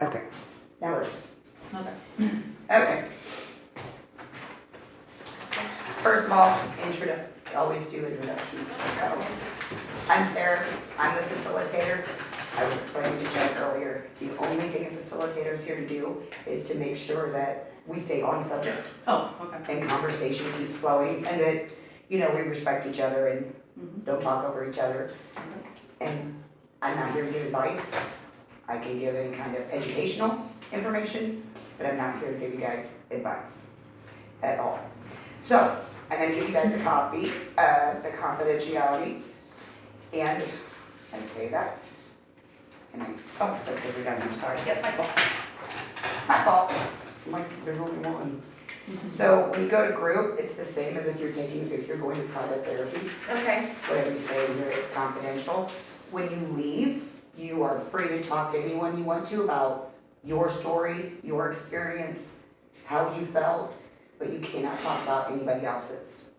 Okay, now we're, Okay. okay. First of all, always do introductions. So, I'm Sarah, I'm the facilitator. I was explaining to Jen earlier, the only thing a facilitator is here to do is to make sure that we stay on subject Oh, okay. and conversation keeps flowing and that, we respect each other and don't talk over each other. And I'm not here to give advice. I can give any kind of educational information, but I'm not here to give you guys advice at all. So, I'm gonna give you guys a copy of the confidentiality, and I say that, and that's because we got here, sorry, yep, my fault. My fault, I'm like, there's only one. So, when you go to group, it's the same as if you're going to private therapy. Okay. Whatever you say here, it's confidential. When you leave, you are free to talk to anyone you want to about your story, your experience, how you felt, but you cannot talk about anybody else's.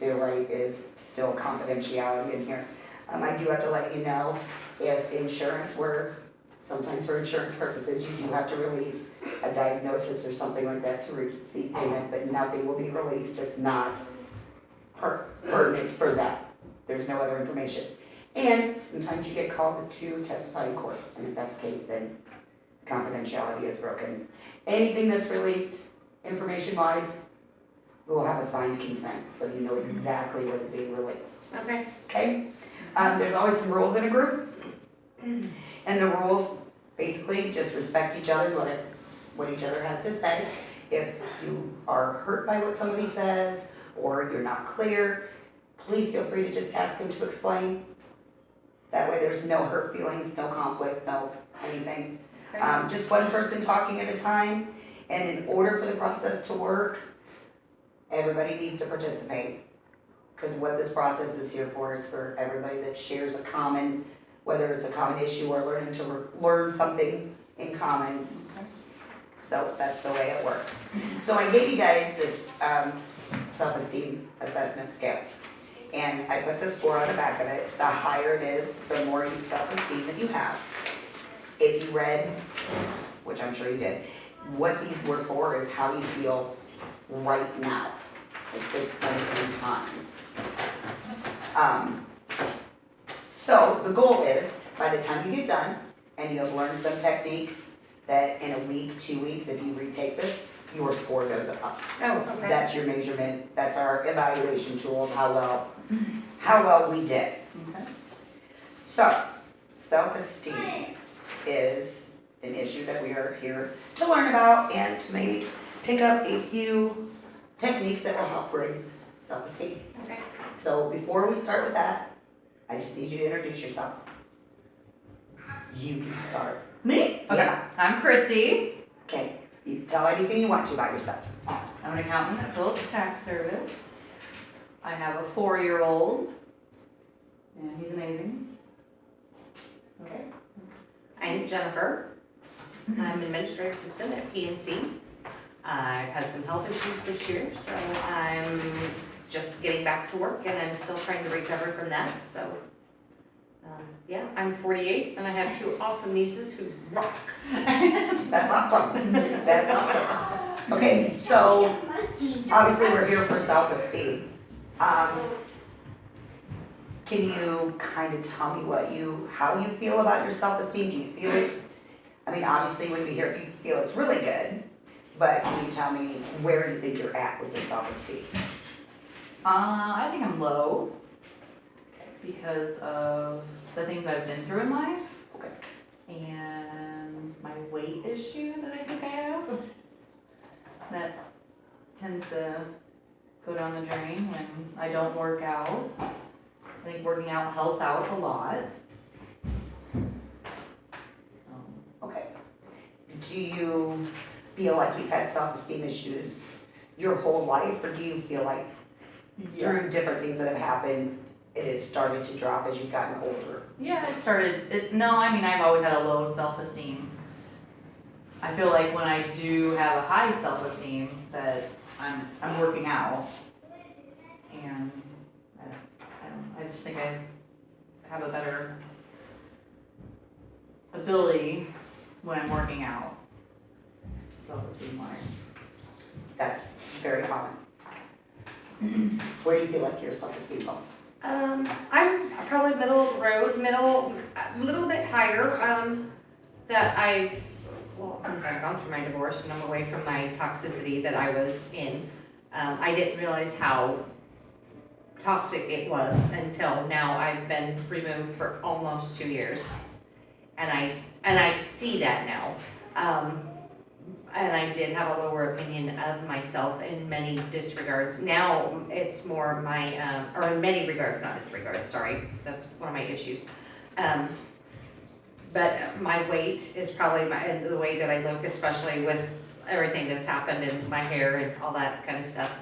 Their right is still confidentiality in here. I do have to let you know, if insurance were, sometimes for insurance purposes, you do have to release a diagnosis or something like that to receive payment, but nothing will be released that's not pertinent for that. There's no other information. And sometimes you get called to testify in court, and if that's the case, then confidentiality is broken. Anything that's released, information-wise, we will have a signed consent, so you know exactly what is being released. Okay. Okay? There's always some rules in a group, and the rules basically just respect each other, what each other has to say. If you are hurt by what somebody says, or you're not clear, please feel free to just ask them to explain. That way there's no hurt feelings, no conflict, no anything. Just one person talking at a time, and in order for the process to work, everybody needs to participate. Because what this process is here for is for everybody that shares a common, whether it's a common issue or learning to learn something in common. So that's the way it works. So I gave you guys this self-esteem assessment scale. And I put the score on the back of it. The higher it is, the more self-esteem that you have. If you read, which I'm sure you did, what these were for is how you feel right now, at this point in time. So the goal is, by the time you get done, and you have learned some techniques, that in a week, 2 weeks, if you retake this, your score goes up. Oh, okay. That's your measurement, that's our evaluation tool of how well we did. Okay. So, self-esteem is an issue that we are here to learn about and to maybe pick up a few techniques that will help raise self-esteem. Okay. So before we start with that, I just need you to introduce yourself. You can start. Me? Okay. Yeah. I'm Chrissy. Okay, you can tell anything you want to about yourself. I'm an accountant at Phillips Tax Service. I have a 4-year-old, and he's amazing. Okay. I'm Jennifer. I'm administrative assistant at PNC. I've had some health issues this year, so I'm just getting back to work and I'm still trying to recover from that, so. Yeah, I'm 48 and I have 2 awesome nieces who rock. That's awesome. That's awesome. Okay, so obviously we're here for self-esteem. Can you kind of tell me how you feel about your self-esteem? Do you feel it? I mean, obviously when you hear it, you feel it's really good, but can you tell me where you think you're at with your self-esteem? I think I'm low because of the things I've been through in life. Okay. And my weight issue that I think I have. That tends to go down the drain when I don't work out. I think working out helps out a lot. Okay. Do you feel like you've had self-esteem issues your whole life, or do you feel like through different things that have happened, it has started to drop as you've gotten older? Yeah, I've always had a low self-esteem. I feel like when I do have a high self-esteem that I'm working out, and I just think I have a better ability when I'm working out. Self-esteem wise. That's very common. Where do you feel like your self-esteem falls? I'm probably middle of the road, a little bit higher, that since I've gone through my divorce and I'm away from my toxicity that I was in, I didn't realize how toxic it was until now. I've been removed for almost 2 years. And I see that now. And I did have a lower opinion of myself in many disregards. Now it's more or in many regards, not disregards, sorry, that's one of my issues. But my weight is probably the way that I look, especially with everything that's happened in my hair and all that kind of stuff.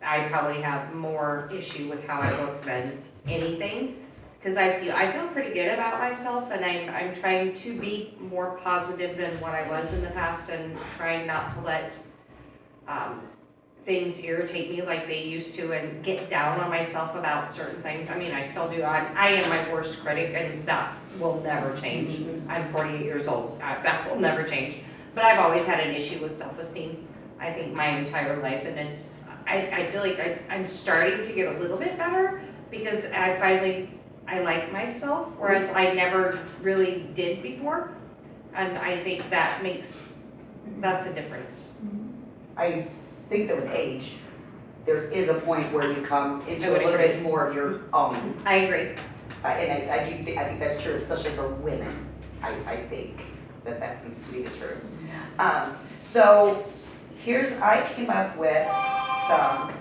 I probably have more issue with how I look than anything. Because I feel pretty good about myself, and I'm trying to be more positive than what I was in the past, and trying not to let things irritate me like they used to, and get down on myself about certain things. I mean, I still do. I am my worst critic, and that will never change. I'm 48 years old. That will never change. But I've always had an issue with self-esteem. I think my entire life, and I feel like I'm starting to get a little bit better because I like myself, whereas I never really did before, and I think that's a difference. I think that with age, there is a point where you come into a would little agree. bit more of your own. I agree. And I think that's true, especially for women. I think that seems to be the truth. So I came up with some,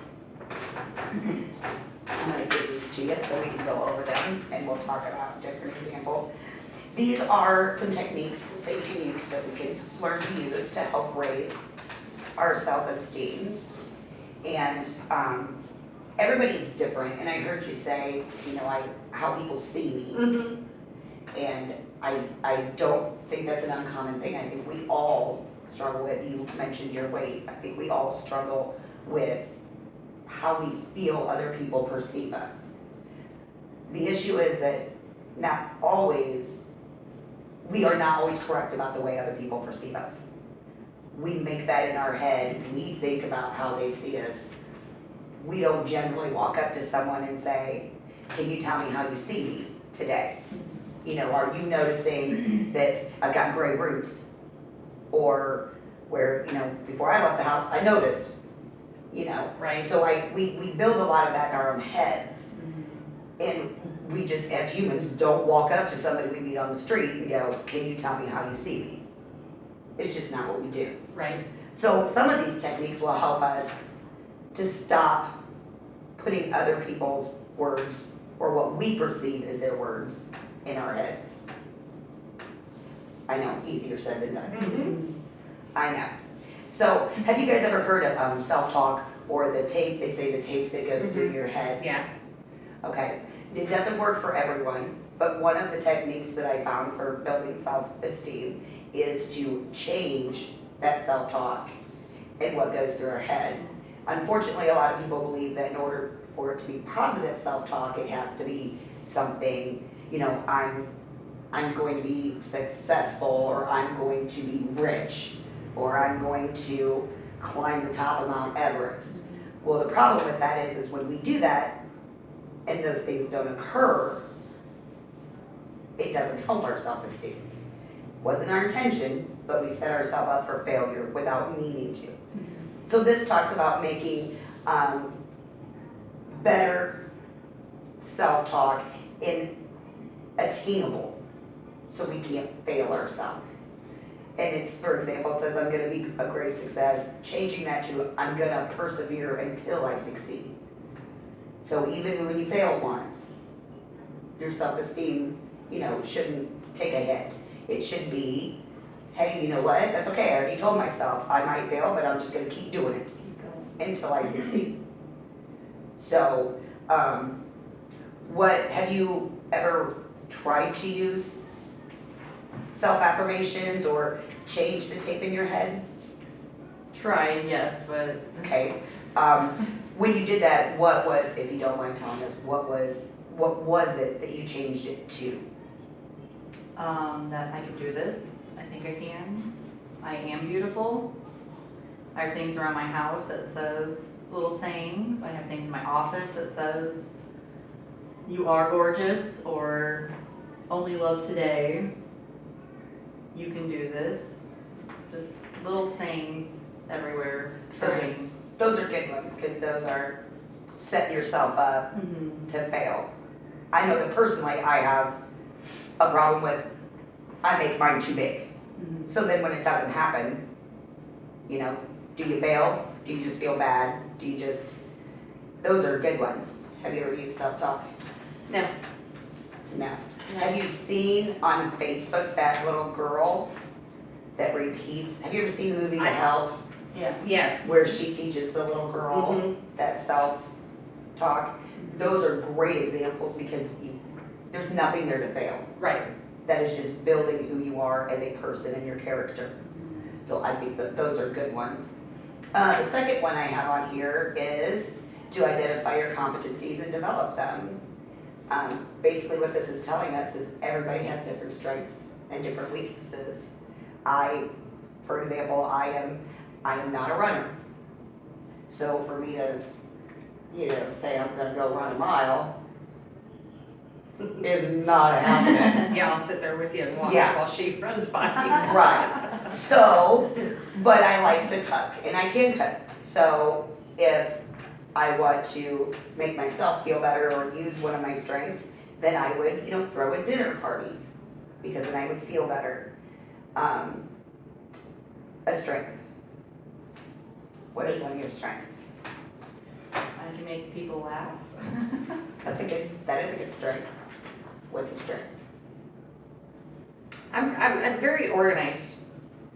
I'm gonna give these to you so we can go over them and we'll talk about different examples. These are some techniques that you can use, that we can learn to use to help raise our self-esteem. And everybody's different, and I heard you say, how people see me. Mm-hmm. And I don't think that's an uncommon thing. I think we all struggle with, you mentioned your weight, I think we all struggle with how we feel other people perceive us. The issue is that we are not always correct about the way other people perceive us. We make that in our head, we think about how they see us. We don't generally walk up to someone and say, can you tell me how you see me today? Are you noticing that I've got gray roots? Or where, before I left the house, I noticed, Right. So we build a lot of that in our own heads. And we just, as humans, don't walk up to somebody we meet on the street and go, can you tell me how you see me? It's just not what we do. Right. So some of these techniques will help us to stop putting other people's words, or what we perceive as their words, in our heads. I know, easier said than done. Mm-hmm. I know. So, have you guys ever heard of self-talk, or the tape? They say the tape that goes through your head. Yeah. Okay, it doesn't work for everyone, but one of the techniques that I found for building self-esteem is to change that self-talk and what goes through our head. Unfortunately, a lot of people believe that in order for it to be positive self-talk, it has to be something, I'm going to be successful, or I'm going to be rich, or I'm going to climb the top of Mount Everest. Well, the problem with that is when we do that and those things don't occur, it doesn't help our self-esteem. Wasn't our intention, but we set ourselves up for failure without meaning to. So this talks about making better self-talk attainable, so we can't fail ourselves. And it's, for example, it says, I'm gonna be a great success, changing that to, I'm gonna persevere until I succeed. So even when you fail once, your self-esteem, shouldn't take a hit. It should be, hey, you know what, that's okay, I already told myself, I might fail, but I'm just gonna keep doing it until I succeed. So, have you ever tried to use self-affirmations or change the tape in your head? Tried, yes, but Okay, when you did that, what was, if you don't mind telling us, what was it that you changed it to? That I can do this, I think I can. I am beautiful. I have things around my house that says little sayings. I have things in my office that says, you are gorgeous, or only love today. You can do this. Just little sayings everywhere. Trying. Those are good ones, because those are setting yourself up to fail. I know that personally I have a problem with, I make mine too big. So then when it doesn't happen, you know, do you bail? Do you just feel bad? Do you just, those are good ones. Have you ever used self-talk? No. No. Have you seen on Facebook that little girl that repeats, have you ever seen the movie The Help? Yeah. Yes. Where she teaches the little girl that self-talk. Those are great examples because there's nothing there to fail. Right. That is just building who you are as a person and your character. So I think that those are good ones. The second one I have on here is to identify your competencies and develop them. Basically what this is telling us is everybody has different strengths and different weaknesses. For example, I am not a runner. So for me to, say I'm gonna go run a mile is not happening. Yeah, I'll sit there with you and watch Yeah. while she runs by. Right. So, but I like to cook and I can cook. So if I want to make myself feel better or use one of my strengths, then I would, throw a dinner party because then I would feel better. A strength. What is one of your strengths? I can make people laugh. That is a good strength. What's a strength? I'm very organized,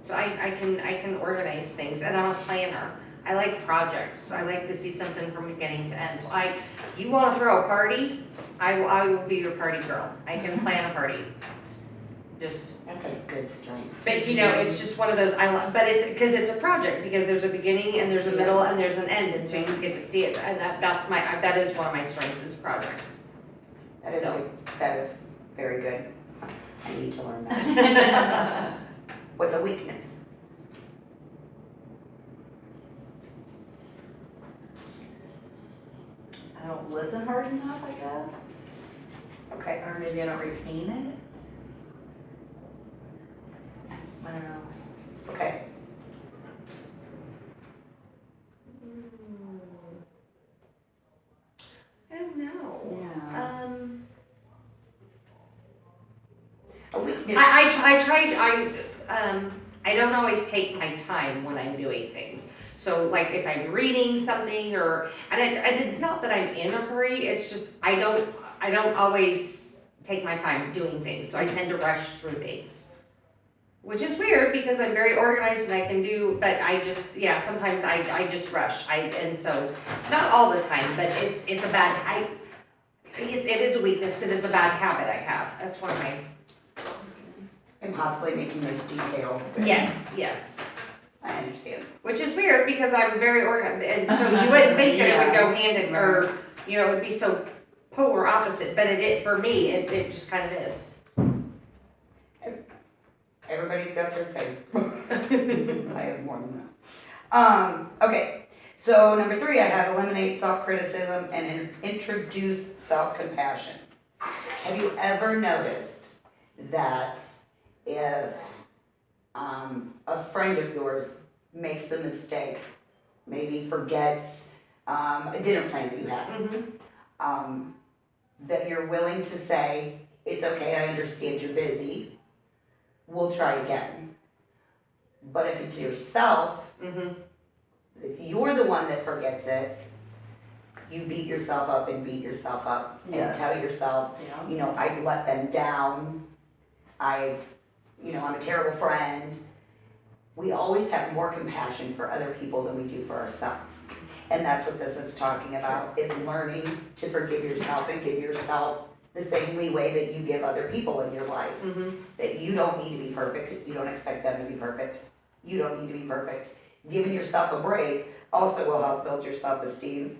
so I can organize things, and I'm a planner. I like projects. I like to see something from beginning to end. You want to throw a party? I will be your party girl. I can plan a party. That's a good strength. But it's just one of those, but it's, because it's a project, because there's a beginning and there's a middle and there's an end, and so you get to see it, and that is one of my strengths, is projects. That is very good. I need to learn that. What's a weakness? I don't listen hard enough, I guess. Okay. Or maybe I don't retain it. I don't know. Okay. I don't know. Yeah. A weakness. I don't always take my time when I'm doing things. So like if I'm reading something and it's not that I'm in a hurry, it's just I don't always take my time doing things. So I tend to rush through things. Which is weird because I'm very organized and I can do, but sometimes I just rush. And so not all the time, but it's a bad it is a weakness because it's a bad habit I have. That's one of my And possibly making those details. Yes. I understand. Which is weird because I'm very organized, and so you wouldn't think that it would go hand in, or, it would be so polar opposite, but for me, it just kind of is. Everybody's got their thing. I have more than that. Okay, so number 3, I have eliminate self-criticism and introduce self-compassion. Have you ever noticed that if a friend of yours makes a mistake, maybe forgets a dinner plan that you had, that you're willing to say, it's okay, I understand you're busy, we'll try again. But if it's yourself, if you're the one that forgets it, you beat yourself up and tell yourself, I've let them down, I'm a terrible friend. We always have more compassion for other people than we do for ourselves. And that's what this is talking about, is learning to forgive yourself and give yourself the same leeway that you give other people in your life. That you don't need to be perfect, you don't expect them to be perfect. You don't need to be perfect. Giving yourself a break also will help build your self-esteem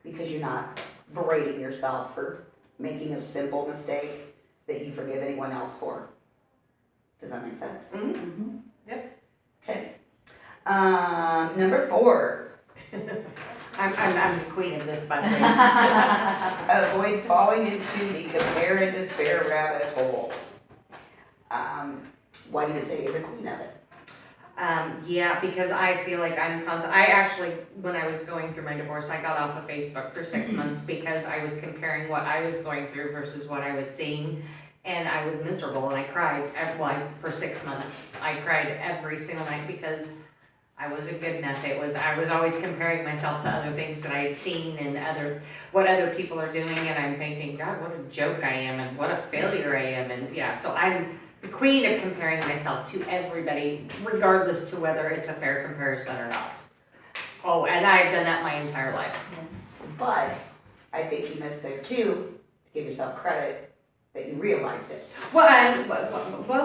because you're not berating yourself for making a simple mistake that you forgive anyone else for. Does that make sense? Mm-hmm. Yep. Okay. Number 4, I'm the queen of this, by the way. avoid falling into the compare and despair rabbit hole. Why do you say you're the queen of it? Yeah, because I feel like I actually, when I was going through my divorce, I got off of Facebook for 6 months because I was comparing what I was going through versus what I was seeing. And I was miserable and I cried, for 6 months. I cried every single night because I wasn't good enough. I was always comparing myself to other things that I had seen and what other people are doing, and I'm thinking, God, what a joke I am and what a failure I am, and yeah, so I'm the queen of comparing myself to everybody, regardless to whether it's a fair comparison or not. Oh, and I've done that my entire life. But I think you missed there too, give yourself credit that you realized it. Well,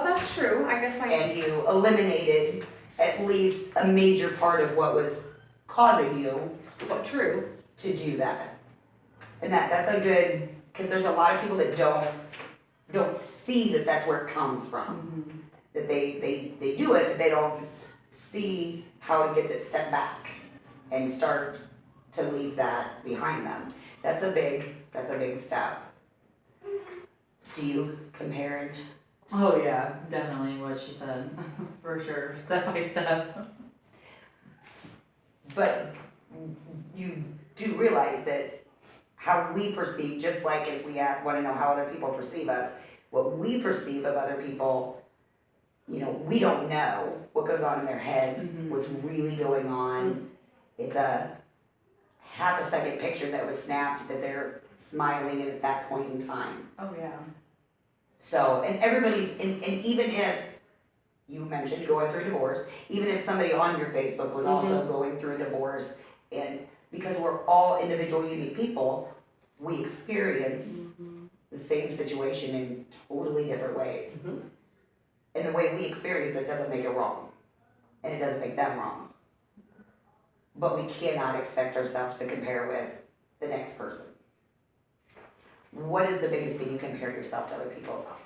that's true. I guess And you eliminated at least a major part of what was causing you true. to do that. And that's a good, because there's a lot of people that don't see that that's where it comes from. That they do it, but they don't see how to get that step back and start to leave that behind them. That's a big step. Do you compare and Oh yeah, definitely what she said, for sure, step by step. But you do realize that how we perceive, just like as we want to know how other people perceive us, what we perceive of other people, we don't know what goes on in their heads, what's really going on. It's a half a second picture that was snapped that they're smiling at that point in time. Oh yeah. So, and everybody's, and even if you mentioned going through a divorce, even if somebody on your Facebook was also going through a divorce, and because we're all individual, unique people, we experience the same situation in totally different ways. And the way we experience it doesn't make it wrong, and it doesn't make them wrong. But we cannot expect ourselves to compare with the next person. What is the biggest thing you compare yourself to other people about?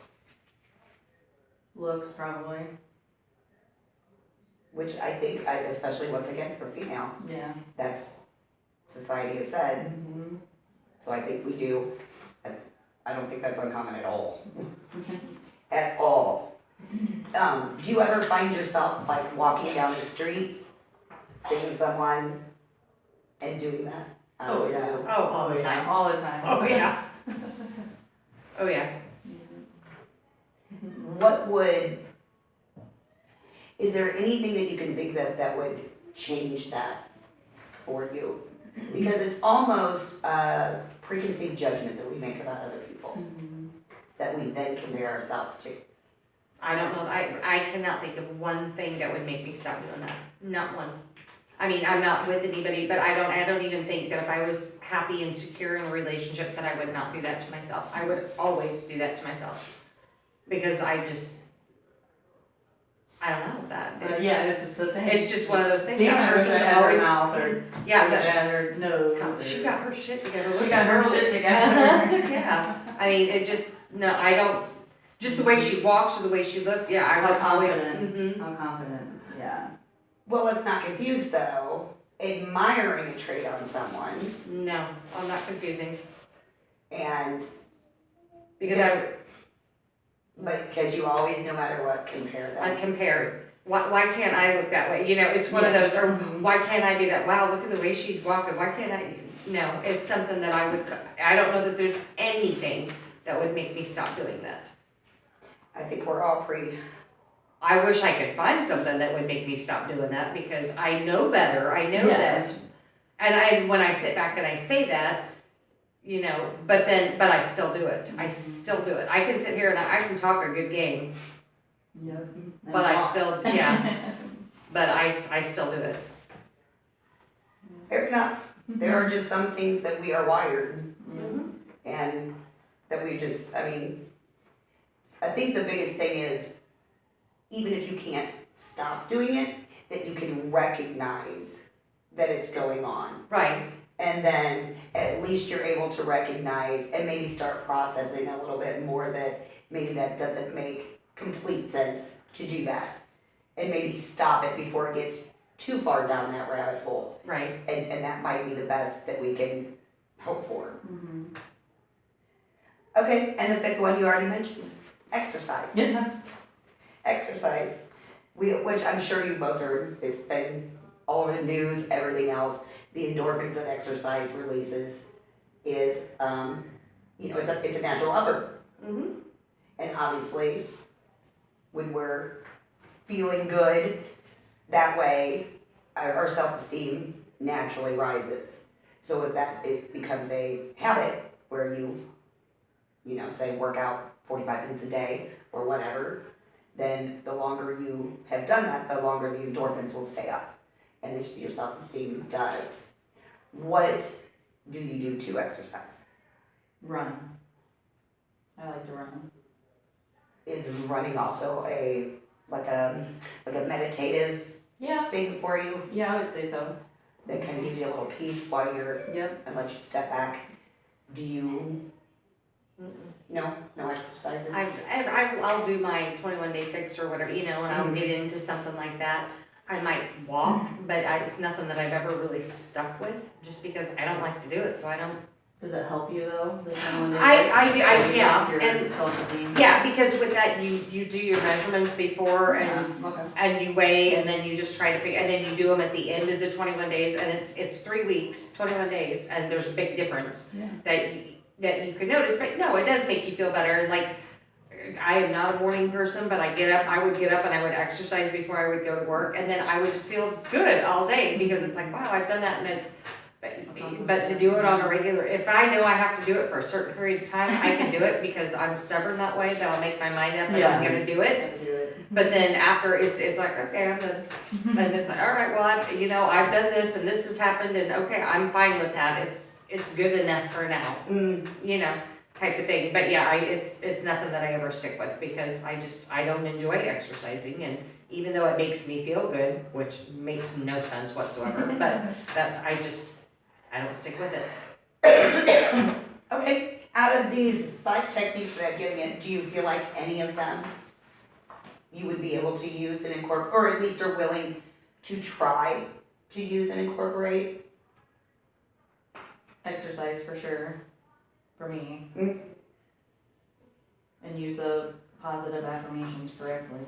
Looks probably. Which I think, especially once again for female, Yeah. that's society has said. So I think we do. I don't think that's uncommon at all. At all. Do you ever find yourself like walking down the street, seeing someone and doing that? Oh yeah. Oh, all the time. All the time. Oh yeah. Oh yeah. Is there anything that you can think of that would change that for you? Because it's almost a preconceived judgment that we make about other people that we then compare ourselves to. I don't know. I cannot think of one thing that would make me stop doing that. Not one. I mean, I'm not with anybody, but I don't even think that if I was happy and secure in a relationship that I would not do that to myself. I would always do that to myself. Because I don't know that. Yeah, it's just a thing. It's just one of those things. Damn, That I wish I person's had her always mouth or yeah, her nose. she got her shit together. She Look got at her shit together. Yeah. I mean, it just I don't. Just the way she walks or the way she looks. Yeah, I How would always. confident. How confident. Yeah. Well, let's not confuse though, admiring a trait on someone No, I'm not confusing. and, Because but because you always, no matter what, compare I them. compare. Why can't I look that way? It's one of those, or why can't I be that? Wow, look at the way she's walking. Why can't I? No, it's something that I don't know that there's anything that would make me stop doing that. I think we're all I wish I could find something that would make me stop doing that because I know better. I know Yeah. that. And when I sit back and I say that, but I still do it. I still do it. I can sit here and I can talk a good game, Yep. but I still, but I still do it. fair enough. There are just some things that we are wired Mm-hmm. and that we just, I think the biggest thing is, even if you can't stop doing it, that you can recognize that it's going on. Right. And then at least you're able to recognize and maybe start processing a little bit more that maybe that doesn't make complete sense to do that. And maybe stop it before it gets too far down that rabbit hole. Right. And that might be the best that we can hope for. Mhm. Okay, and the fifth one you already mentioned, exercise. Yeah. Exercise, which I'm sure you both heard, it's been all over the news, everything else. The endorphins that exercise releases is, it's a natural upper. Mm-hmm. And obviously, when we're feeling good that way, our self-esteem naturally rises. So if it becomes a habit where you say work out 45 minutes a day or whatever, then the longer you have done that, the longer the endorphins will stay up. And your self-esteem does. What do you do to exercise? Run. I like to run. Is running also a meditative Yeah. thing for you? Yeah, I would say so. That kind of gives you a little peace while you're, Yep. and let you step back. Do you, no exercises? I'll do my 21-day fix or whatever, and I'll get into something like that. I might walk, but it's nothing that I've ever really stuck with, just because I don't like to do it, so I don't. Does it help you though? The 21 days? Yeah, Your and self-esteem? yeah, because with that, you do your measurements before and Okay. and you weigh, and then you just try to figure, and then you do them at the end of the 21 days, and it's 3 weeks, 21 days, and there's a big difference Yeah. that you could notice, but no, it does make you feel better, and like, I am not a morning person, but I would get up and I would exercise before I would go to work, and then I would just feel good all day, because it's like, wow, I've done that, and it's, but to do it on a regular, if I know I have to do it for a certain period of time, I can do it, because I'm stubborn that way, that I'll make my mind up and I'm gonna do it. But then after, it's like, okay, I'm done, and it's like, all right, well, I've done this, and this has happened, and okay, I'm fine with that, it's good enough for now, type of thing. But yeah, it's nothing that I ever stick with, because I don't enjoy exercising, and even though it makes me feel good, which makes no sense whatsoever, but I don't stick with it. Okay, out of these 5 techniques that I've given you, do you feel like any of them you would be able to use and incorporate, or at least are willing to try to use and incorporate? Exercise for sure, for me. Mm. And use the positive affirmations correctly,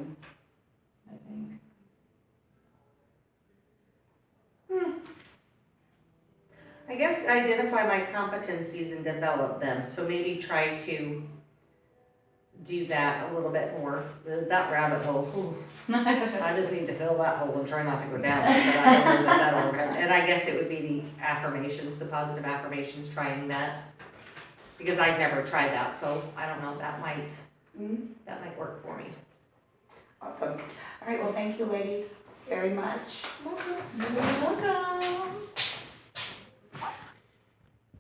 I think. I guess identify my competencies and develop them, so maybe try to do that a little bit more. That rabbit hole, whew. I just need to fill that hole and try not to go down it, but I don't know that that'll ever happen. And I guess it would be the affirmations, the positive affirmations, trying that. Because I've never tried that, so I don't know, that might work for me. Awesome. All right, well, thank you ladies very much. You're welcome.